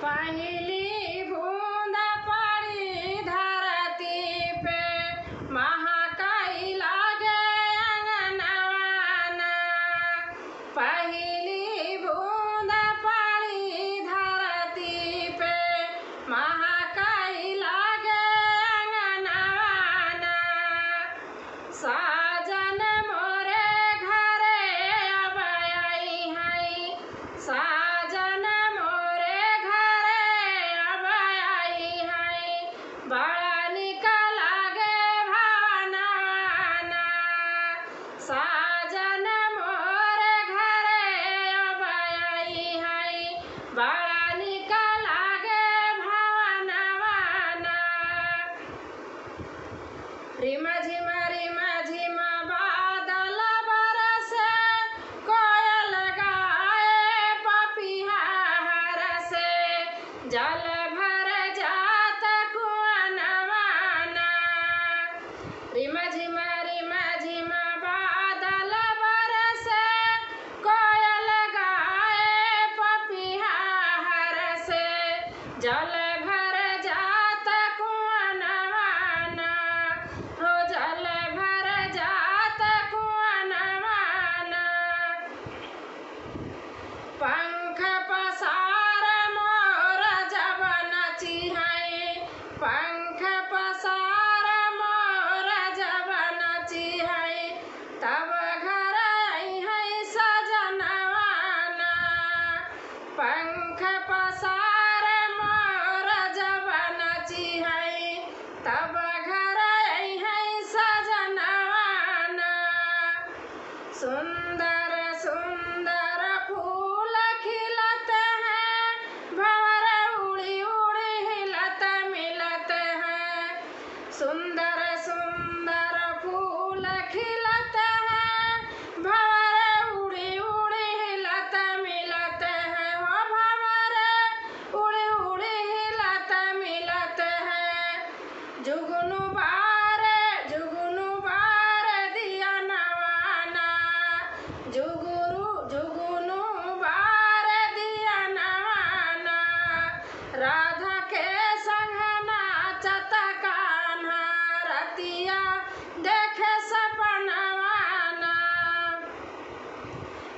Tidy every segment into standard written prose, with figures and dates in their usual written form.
पहली बूंद पड़ी धरती पे महाकाई लागे अंगनवाना। पहली बूंद पड़ी धरती पे महाकाई लागे अंगनवाना। साजन मोरे घरे अब आई है, साजन मोरे घरे अब आई है, बड़ा निक लागे भवनवाना। साजन मोरे घरे अब आई है, बड़ा निक लागे भवनवाना। रिम झिम बादल बरसे, कोयल गाए पपिहा हरसे, जल भर जात कुआनवाना। रिम झिम बादल बरसे, कोयल गाए पपिहा हरसे, जल भर जात कुआनवाना। हो जल भर जात कुआनवाना। पंख पसार मोर जब नची है, पंख पसार मोर जब नची है, तब घर आई है सजनवाना। पंख पसार मोर जब नची है, तब घर आई है सजनवाना। सुंदर सुंदर फूल खिलते हैं, भंवर उड़ी उड़ी हिलत मिलत हैं। सुंदर सुंदर फूल खिलते हैं, भंवर उड़ी उड़ी हिलत मिलत हैं। हो भंवर उड़ी उड़ी हिलत मिलत हैं। जुगनू बार दिया नवाना, जुगनू बार दिया नवाना। राधा के संग नाचत कान्हा, रतिया देखे सपनवाना।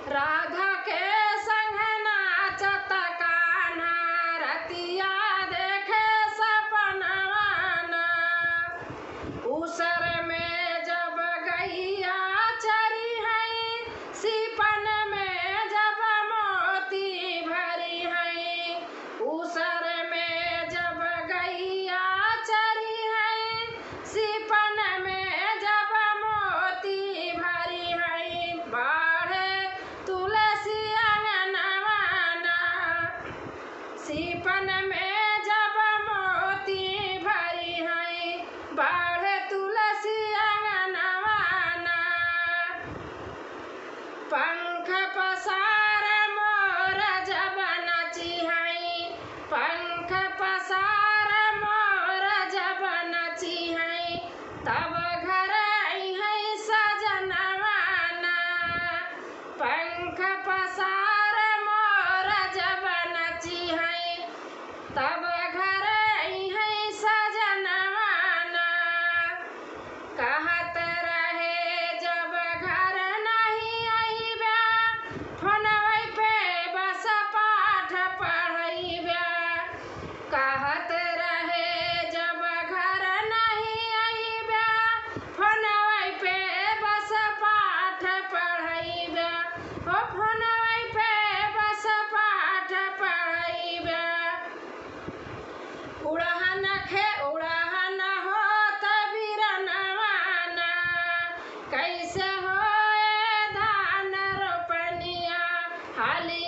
राधा के संग नाचत कान्हा, रतिया देखे सपनवाना। उसर में जब गैया चरी है, सीपन में जब मोती भरी है। उसर में जब गैया चरी है, सीपन में जब मोती भरी है, बाढ़े तुलसी अंगनवाना। सीपन में जब मोती भरी है, बाढ़े तुलसी अंगनवाना। पंख पसार मोर जब नची है, पंख पसार मोर जब नची है, तब घर आई है सजनवाना। पंख पसार मोर जब नची है, तब घर आई है सजनवाना। कहत रहे जब घर नहीं अइबा, फोनवे पे बस पाठ पढ़इबा। कहत रहे जब घर नहीं अइबा, फोनवे पे बस पाठ पढ़इबा। हो फोनवे पे बस पाठ पढ़इबा। उड़हन होत बिरनवाना, कैसे होए धान रोपनिया, हाली